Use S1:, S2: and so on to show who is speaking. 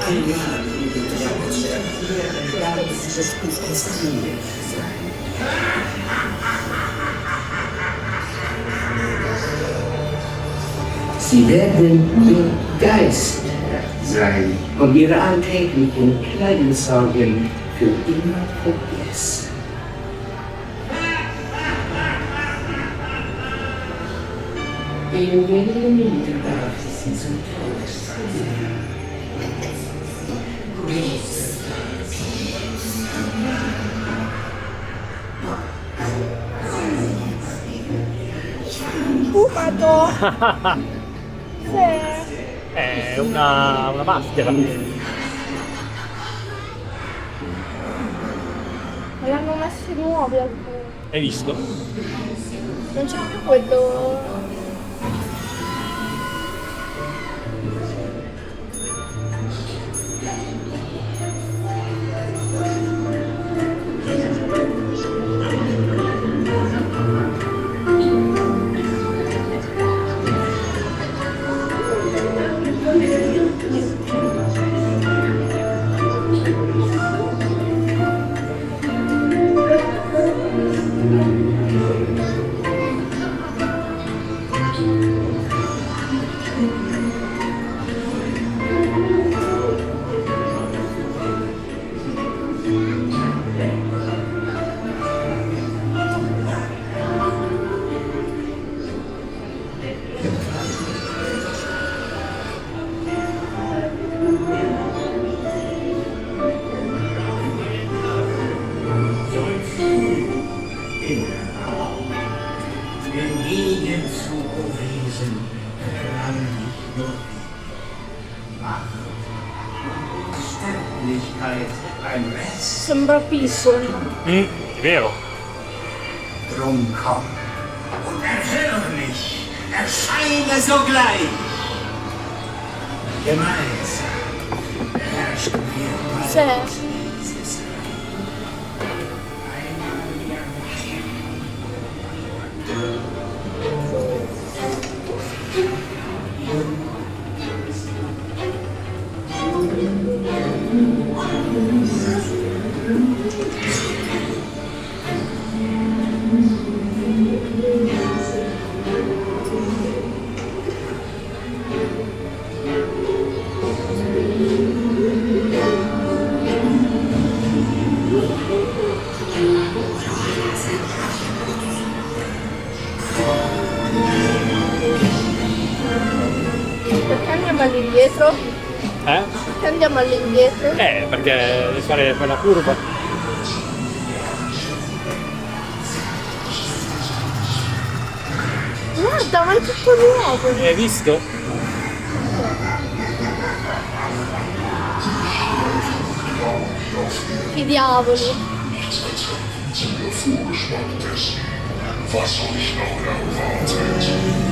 S1: Sie werden begeistert sein und ihre alltäglichen kleinen Sorgen für immer vergessen. In wenigen Minuten darf sie zum Tod sein.
S2: Fumato! È una maschera.
S3: Ma l'hanno messi nuovi alcuni.
S2: Hai visto?
S3: Non c'è più quello. Sembra piccolo.
S2: È vero.
S1: Drum komm und erhöre mich, erscheine sogleich. Gemeinsam beherrschen wir
S3: Sì. Perché andiamo all'indietro? Perché andiamo all'indietro?
S2: Perché devi fare quella curva.
S3: Guarda, ma è tutto nuovo!
S2: Hai visto?
S3: Che diavoli!
S4: Was soll ich noch erwarten?